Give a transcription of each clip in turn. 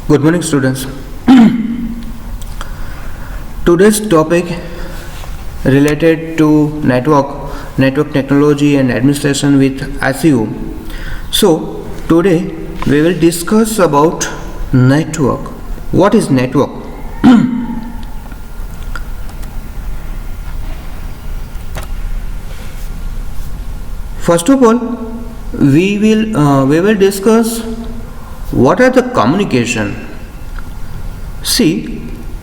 Good morning, students. Today's topic related to network technology and administration with SEO. So today we will discuss about network. What is network? First of all, we will discuss what are the communication. See,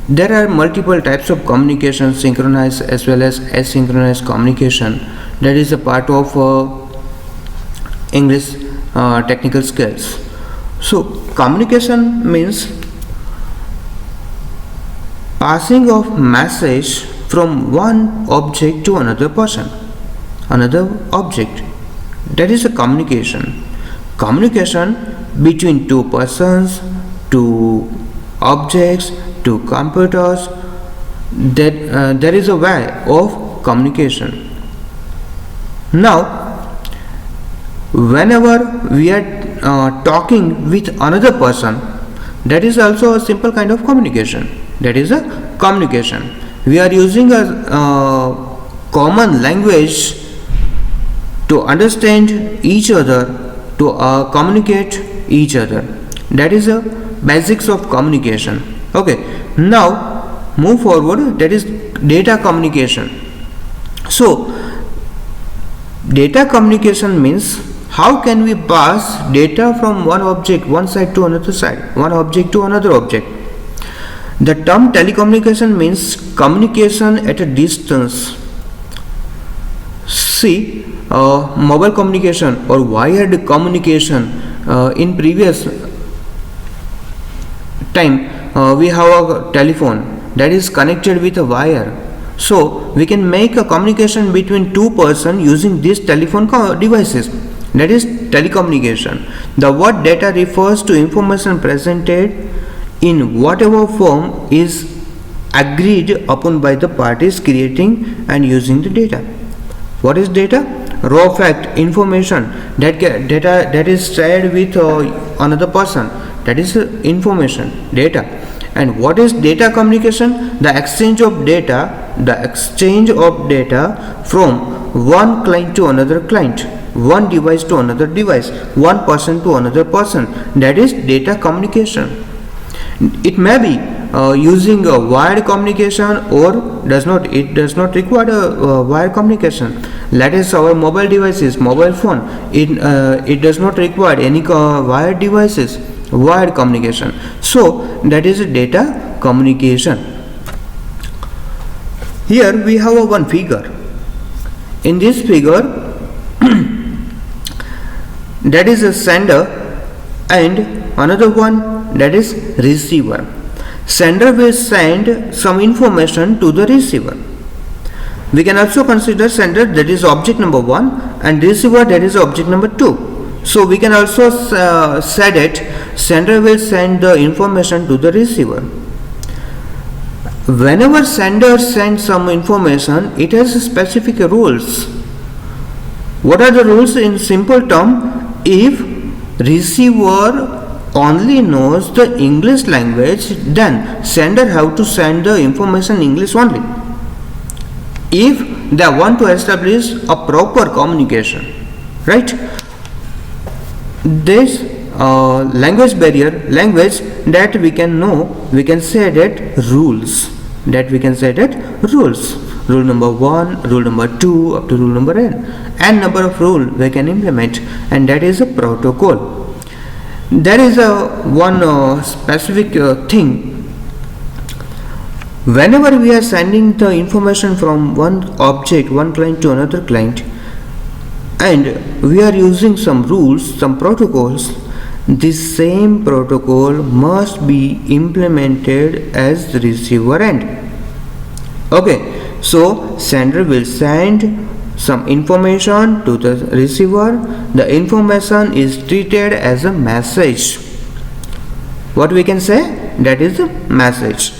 there are multiple types of communication, synchronized as well as asynchronous communication. That is a part of English technical skills. So communication means passing of message from one object to another person, another object. That is a communication. Communication between two persons, two objects, two computers. That there is a way of communication. Now, whenever we are talking with another person, that is also a simple kind of communication. That is a communication. We are using a common language to understand each other, to communicate each other. That is the basics of communication. Okay, now move forward. That is data communication. So data communication means how can we pass data from one object, one side to another side, one object to another object. The term telecommunication means communication at a distance. See, mobile communication or wired communication. In previous time, we have a telephone that is connected with a wire. So we can make a communication between two persons using these telephone devices. That is telecommunication. The word data refers to information presented in whatever form is agreed upon by the parties creating and using the data. What is data? Raw fact, information that is shared with another person. That is information, data. And what is data communication? The exchange of data from one client to another client, one device to another device, one person to another person. That is data communication. It may be using a wired communication or does not require a wired communication. That is our mobile devices, mobile phone. It does not require any wired devices, wired communication. So that is data communication. Here we have one figure. In this figure, that is a sender and another one, that is receiver. Sender will send some information to the receiver. We can also consider sender, that is object number 1, and receiver, that is object number 2. So we can also say that sender will send the information to the receiver. Whenever sender sends some information, it has specific rules. What are the rules? In simple term, if receiver only knows the English language, then sender have to send the information in English only. If they want to establish a proper communication, right? This language barrier, language that we can know, we can say that rules. Rule number 1, rule number 2, up to rule number n number of rule we can implement, and that is a protocol. There is one specific thing. Whenever we are sending the information from one object, one client to another client, and we are using some rules, some protocols, this same protocol must be implemented as the receiver end. Okay, so sender will send some information to the receiver. The information is treated as a message. What we can say? That is a message.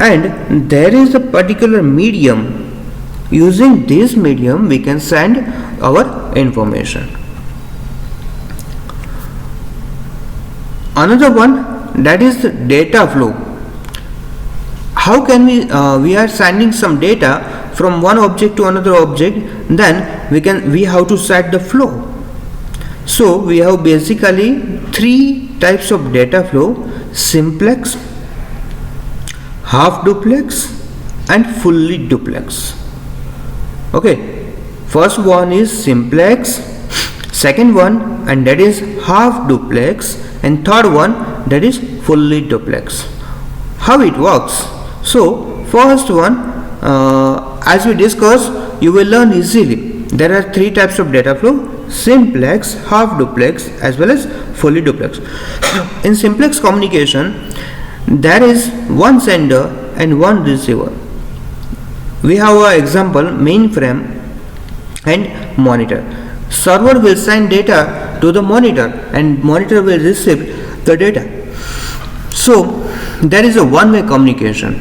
And there is a particular medium. Using this medium we can send our information. Another one, that is the data flow. How can we are sending some data from one object to another object, then we have to set the flow. So we have basically three types of data flow: simplex, half duplex and fully duplex. Okay, first one is simplex, second one and that is half duplex, and third one that is fully duplex. How it works? So first one, as we discussed, you will learn easily. There are three types of data flow: simplex, half duplex as well as fully duplex. In simplex communication, there is one sender and one receiver. We have an example: mainframe and monitor. Server will send data to the monitor and monitor will receive the data. So there is a one-way communication.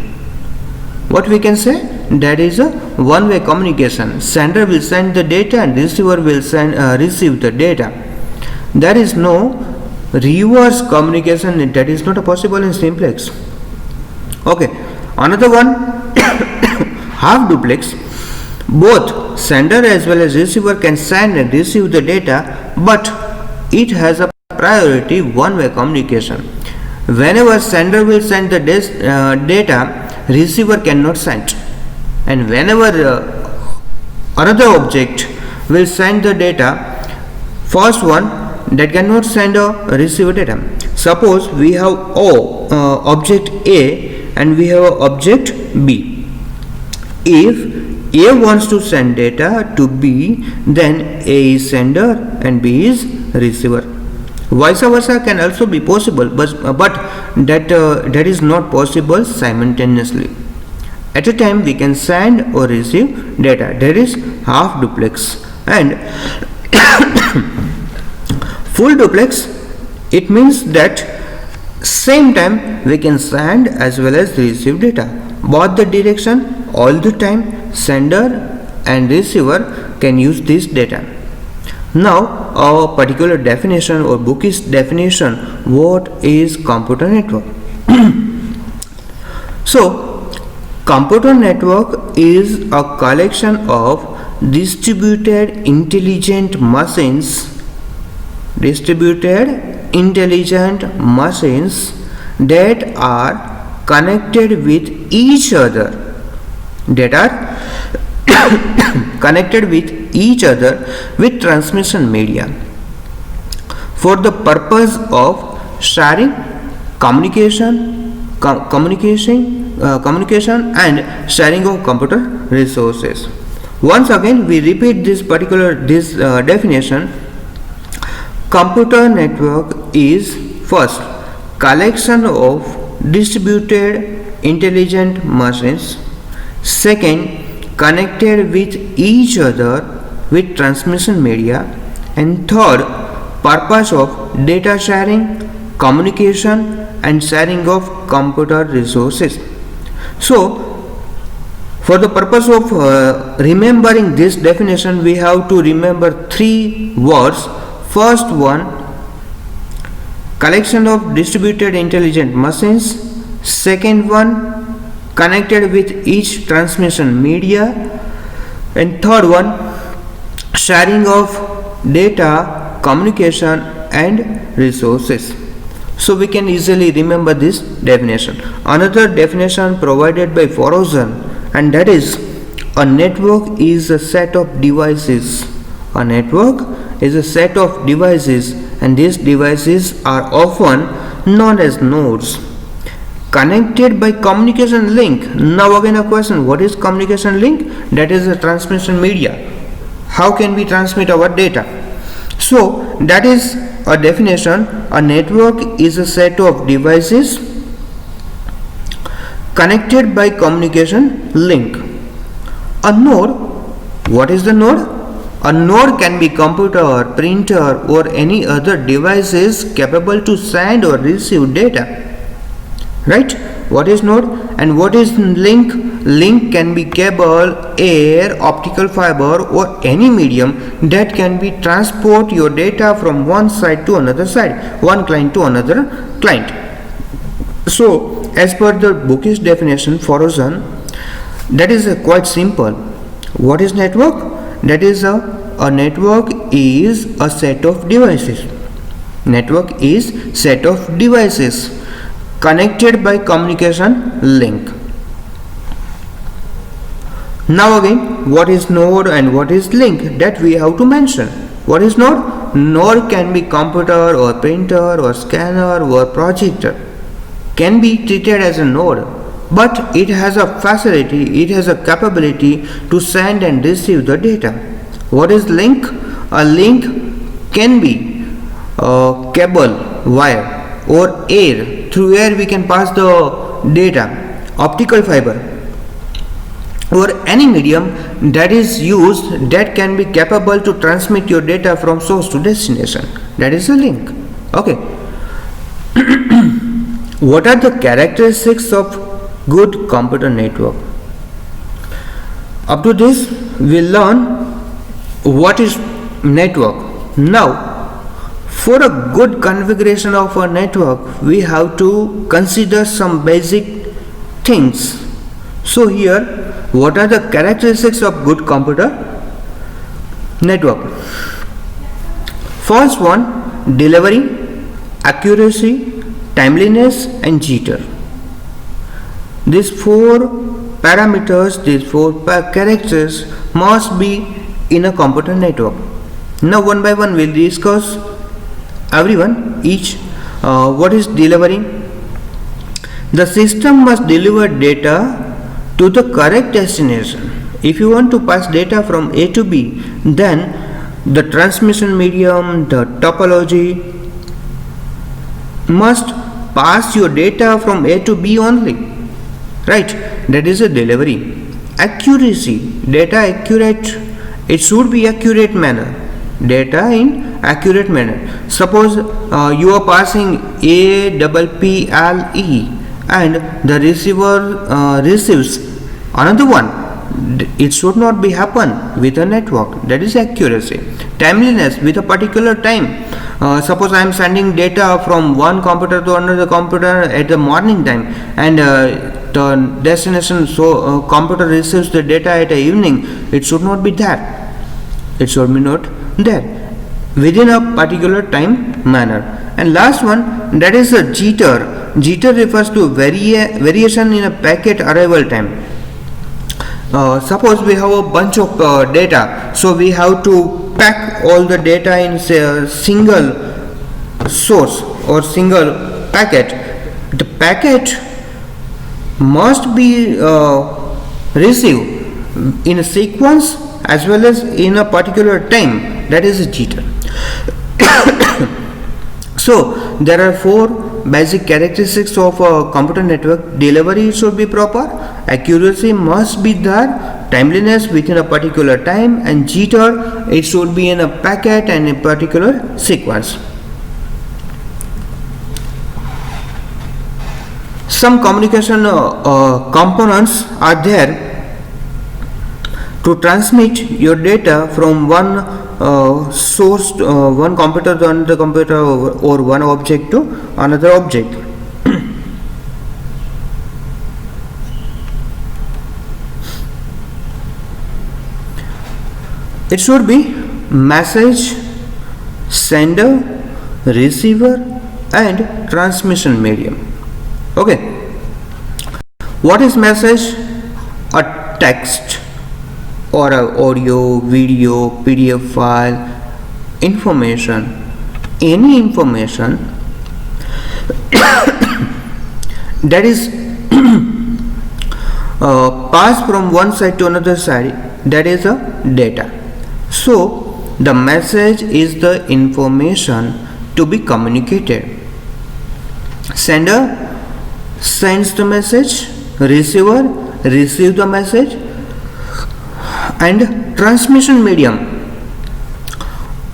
What we can say? That is a one-way communication. Sender will send the data and receiver will receive the data. There is no reverse communication. That is not possible in simplex. Okay, another one, half duplex. Both sender as well as receiver can send and receive the data, but it has a priority one-way communication. Whenever sender will send the data, receiver cannot send, and whenever another object will send the data, first one that cannot send or receive data. Suppose we have object A and we have object B. If A wants to send data to B, then A is sender and B is receiver. Vice versa can also be possible, but that is not possible simultaneously. At a time we can send or receive data. That is half duplex. And full duplex, it means that same time we can send as well as receive data. Both the direction, all the time, sender and receiver can use this data. Now a particular definition or bookish definition: what is computer network? So computer network is a collection of distributed intelligent machines that are connected with each other, with transmission media for the purpose of sharing, communication and sharing of computer resources. Once again we repeat this definition. Computer network is first collection of distributed intelligent machines, second connected with each other with transmission media, and third purpose of data sharing, communication and sharing of computer resources. So for the purpose of remembering this definition, we have to remember three words. First one, collection of distributed intelligent machines. Second one, connected with each transmission media. And third one, sharing of data, communication and resources. So we can easily remember this definition. Another definition provided by Forrozen, and that is, a network is a set of devices. A network is a set of devices, and these devices are often known as nodes, connected by communication link. Now again a question: what is communication link? That is a transmission media. How can we transmit our data? So that is a definition. A network is a set of devices connected by communication link. A node, what is the node? A node can be computer, printer or any other devices capable to send or receive data. Right? What is node? And what is link? Link can be cable, air, optical fiber or any medium that can be transport your data from one side to another side, one client to another client. So, as per the bookish definition for Ozan, that is quite simple. What is network? That is a network is a set of devices. Network is set of devices connected by communication link. Now again, what is node and what is link? That we have to mention. What is node? Node can be computer or printer or scanner or projector. Can be treated as a node, but it has a facility, it has a capability to send and receive the data. What is link? A link can be a cable, wire or air, through air we can pass the data, optical fiber or any medium that is used that can be capable to transmit your data from source to destination. That is a link. Okay. What are the characteristics of good computer network? Up to this, we'll learn what is network. Now, for a good configuration of a network, we have to consider some basic things. So here, what are the characteristics of good computer network? First one, delivery, accuracy, timeliness and jitter. These four parameters, these four characters must be in a computer network. Now one by one we'll discuss each. What is delivery? The system must deliver data to the correct destination. If you want to pass data from A to B, then the transmission medium, the topology must pass your data from A to B only, right? That is a delivery. Accuracy, data accurate, it should be accurate manner, data in accurate manner. Suppose you are passing APPLE and the receiver receives another one. It should not be happen with a network. That is accuracy. Timeliness, with a particular time. Suppose I am sending data from one computer to another computer at the morning time, and the destination computer receives the data at the evening. It should not be there. It should be not there within a particular time manner. And last one, that is a jitter. Jitter refers to variation in a packet arrival time. Suppose we have a bunch of data, so we have to pack all the data in say a single source or single packet. The packet must be received in a sequence as well as in a particular time. That is a jitter. So there are four basic characteristics of a computer network. Delivery should be proper, accuracy must be there, timeliness within a particular time, and jitter, it should be in a packet and a particular sequence. Some communication components are there to transmit your data from one source, one computer to another computer, or one object to another object. It should be message, sender, receiver and transmission medium. Okay. What is message? A text or a audio, video, PDF file, information, any information that is passed from one side to another side, that is a data. So the message is the information to be communicated. Sender sends the message, receiver receives the message, and transmission medium.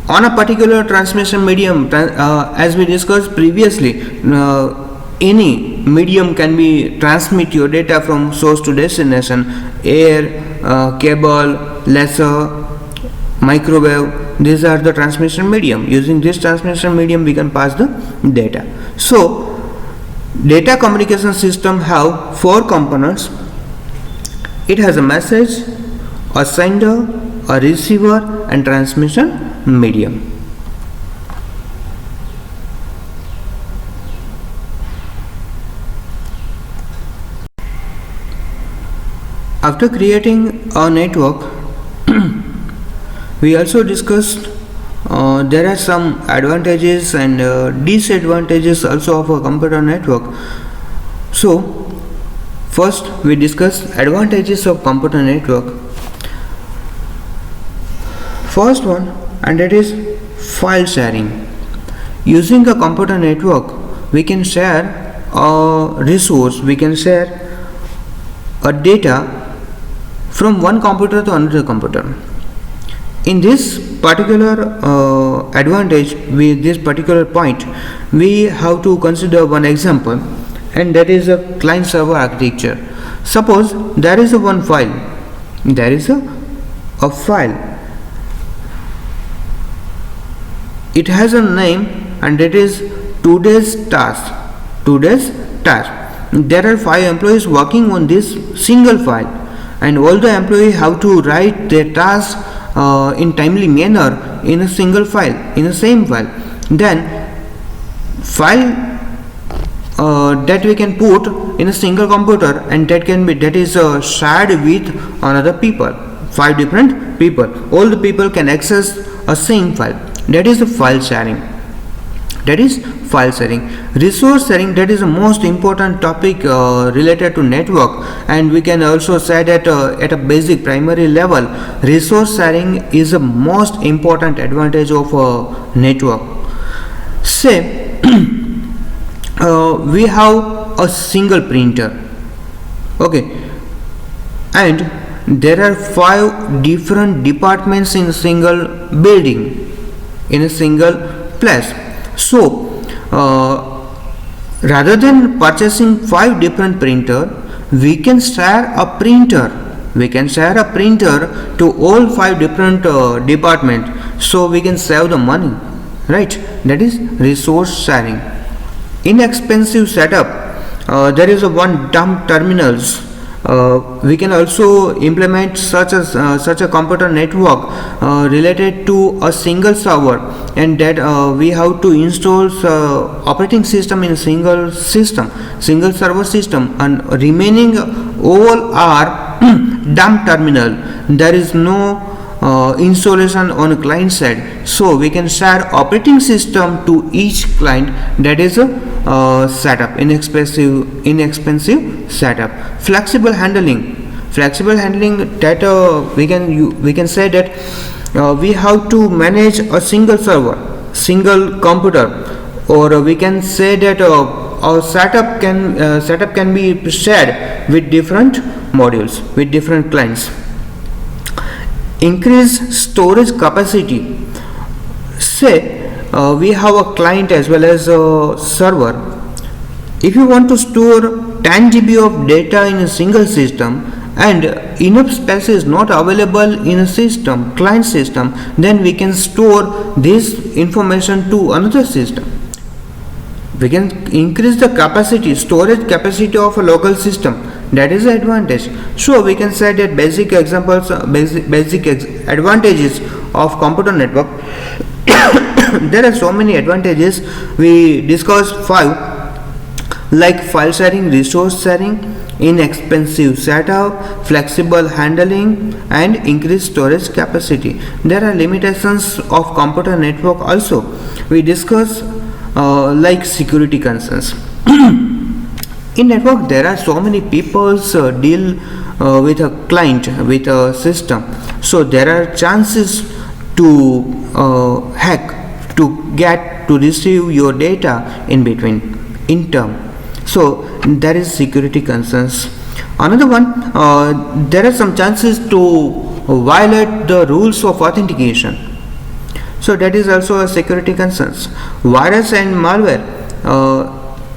On a particular transmission medium, as we discussed previously, any medium can be transmit your data from source to destination: air, cable, laser, microwave. These are the transmission medium. Using this transmission medium we can pass the data. So Data communication system have four components. It has a message, a sender, a receiver, and transmission medium. After creating a network, we also discussed there are some advantages and disadvantages also of a computer network. So first we discuss advantages of computer network. First one, and that is file sharing. Using a computer network, we can share a resource, we can share a data from one computer to another computer. In this particular advantage, with this particular point, we have to consider one example, and that is a client server architecture. Suppose there is a one file, there is a file, it has a name, and it is today's task. There are 5 employees working on this single file, and all the employees have to write their task in timely manner in a single file, in the same file. Then file that we can put in a single computer, and that is shared with another people, 5 different people. All the people can access a same file. That is the file sharing. Resource sharing, that is the most important topic related to network, and we can also say that at a basic primary level, resource sharing is the most important advantage of a network. Say we have a single printer, okay, and there are 5 different departments in a single building, in a single place. So rather than purchasing 5 different printer, we can share a printer to all 5 different departments, so we can save the money, right? That is resource sharing. Inexpensive setup, there is a one dumb terminals. We can also implement such a computer network related to a single server, and that we have to install operating system in a single server system, and remaining all are dumb terminal. There is no installation on a client side, so we can share operating system to each client. That is a setup, inexpensive setup. Flexible handling, that we can say that we have to manage a single server, single computer, or we can say that our setup can be shared with different modules, with different clients. Increase storage capacity. Say we have a client as well as a server. If you want to store 10 GB of data in a single system, and enough space is not available in a client system, then we can store this information to another system. We can increase the storage capacity of a local system. That is the advantage. So we can say that basic advantages of computer network. There are so many advantages. We discussed 5, like file sharing, resource sharing, inexpensive setup, flexible handling, and increased storage capacity. There are limitations of computer network also. We discuss like security concerns. In network, there are so many people deal with a client, with a system, so there are chances to hack, to receive your data in between, in term. So there is security concerns. Another one, there are some chances to violate the rules of authentication. So that is also a security concerns. Virus and malware.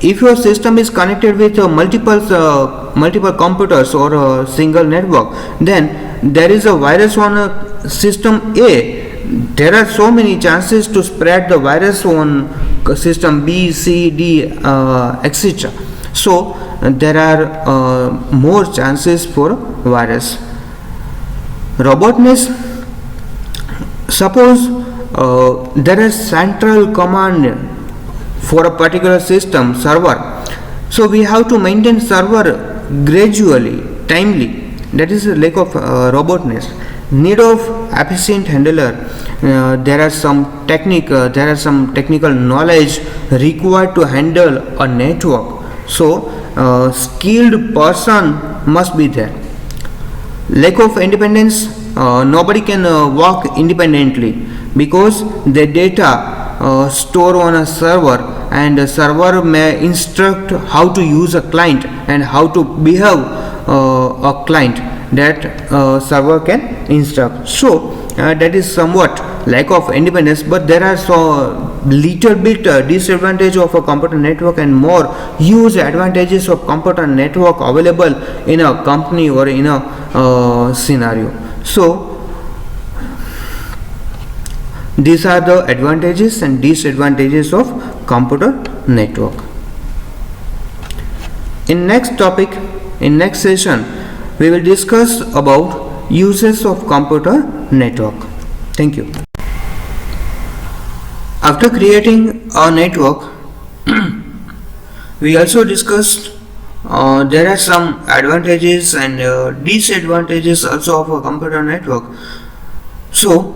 If your system is connected with multiple computers or a single network, then there is a virus on system A. There are so many chances to spread the virus on system B, C, D, etc. So there are more chances for virus. Robustness. Suppose there is central command for a particular system server, so we have to maintain server gradually, timely. That is a lack of robustness. Need of efficient handler. There are some technical knowledge required to handle a network, so skilled person must be there. Lack of independence. Nobody can work independently because the data stored on a server, and the server may instruct how to use a client and how to behave a client that server can instruct. So that is somewhat lack of independence, but there are so little bit disadvantage of a computer network and more huge advantages of computer network available in a company or in a scenario. So these are the advantages and disadvantages of computer network. In next session, we will discuss about uses of computer network. Thank you. After creating a network, we also discussed there are some advantages and disadvantages also of a computer network. So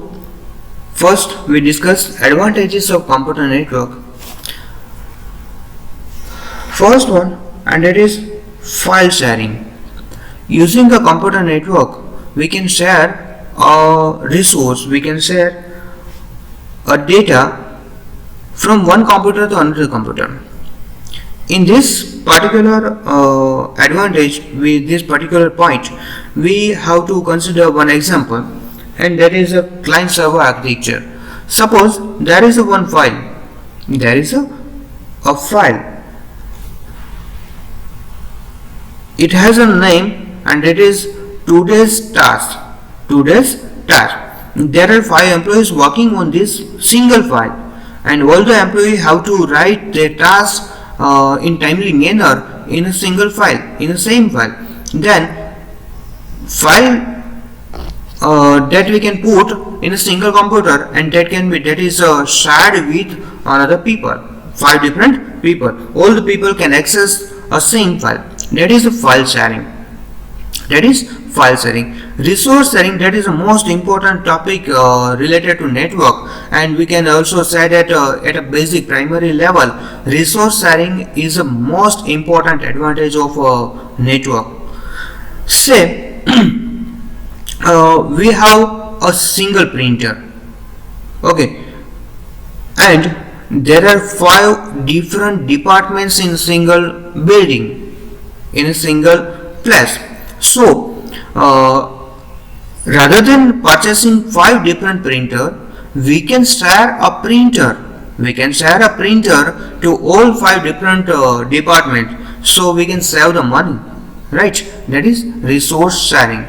first we discuss advantages of computer network. First one, and that is file sharing. Using a computer network, we can share a resource, we can share a data from one computer to another computer. In this particular advantage, with this particular point, we have to consider one example, and that is a client server architecture. Suppose there is one file, there is a file, it has a name, and it is today's task. There are 5 employees working on this single file, and all the employees have to write their task in timely manner in a single file, in the same file. Then file that we can put in a single computer, and that is shared with another people, 5 different people. All the people can access a same file. That is a file sharing. Resource sharing, that is the most important topic related to network, and we can also say that at a basic primary level, resource sharing is the most important advantage of a network. Say we have a single printer, okay, and there are 5 different departments in a single building, in a single place. So rather than purchasing 5 different printer, we can share a printer. To all 5 different departments, so we can save the money, right? That is resource sharing.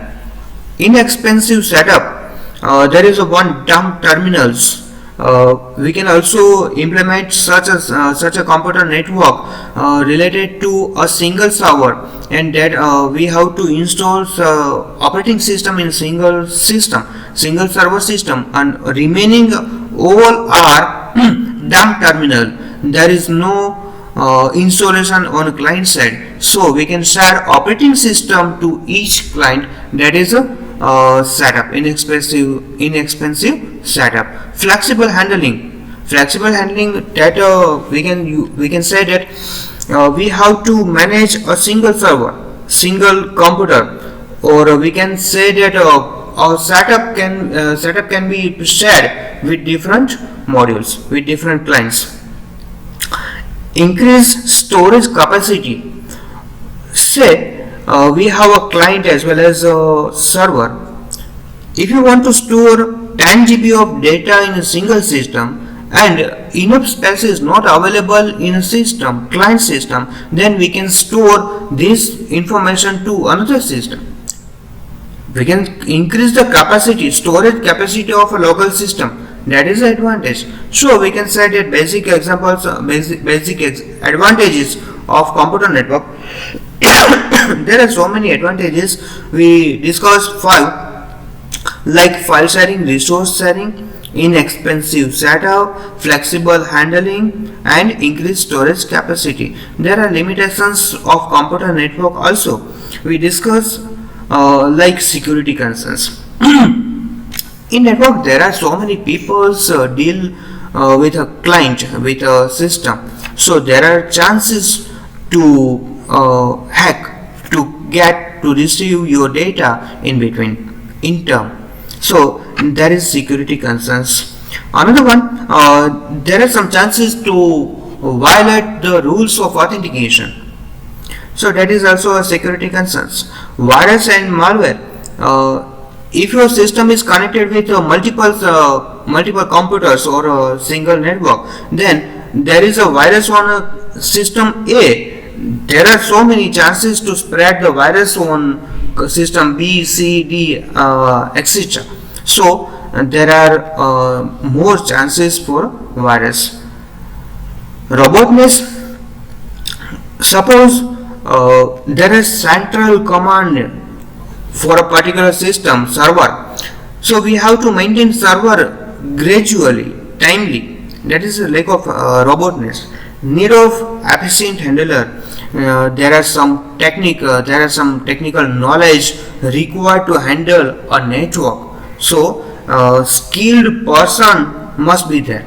Inexpensive setup. There is one dumb terminals. We can also implement such a computer network related to a single server, and that we have to install operating system in single server system, and remaining all are dumb terminal. There is no installation on client side, so we can share operating system to each client. That is a setup, inexpensive setup. Flexible handling, that we can say that we have to manage a single server, single computer, or we can say that our setup can be shared with different modules, with different clients. Increase storage capacity. Say we have a client as well as a server. If you want to store 10 GB of data in a single system and enough space is not available in a client system, then we can store this information to another system. We can increase the storage capacity of a local system. That is the advantage. So we can say that basic advantages of computer network. There are so many advantages. We discussed 5, like file sharing, resource sharing, inexpensive setup, flexible handling, and increased storage capacity. There are limitations of computer network also. We discuss like security concerns. In network, there are so many people deal with a client, with a system. So there are chances to hack, to receive your data in between, in term. So there is security concerns. Another one, there are some chances to violate the rules of authentication. So that is also a security concerns. Virus and malware. If your system is connected with multiple computers or a single network, then there is a virus on a system A. There are so many chances to spread the virus on system B, C, D, etc. So there are more chances for virus. Robustness. Suppose there is central command for a particular system server, so we have to maintain server gradually, timely. That is a lack of robustness. Need of efficient handler. There are some technical knowledge required to handle a network, so skilled person must be there.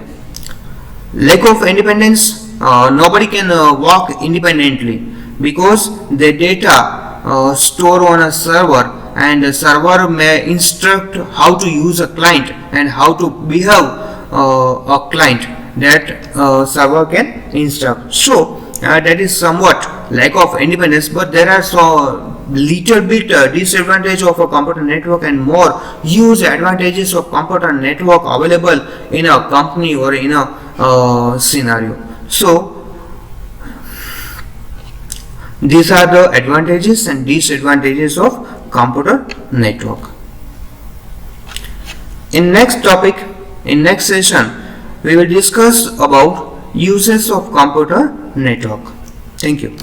Lack of independence. Nobody can work independently because the data stored on a server, and the server may instruct how to use a client and how to behave a client. That server can instruct. So that is somewhat lack of independence, but there are so little bit disadvantage of a computer network and more huge advantages of computer network available in a company or in a scenario. So these are the advantages and disadvantages of computer network. In next topic, in next session, we will discuss about uses of computer network. Thank you.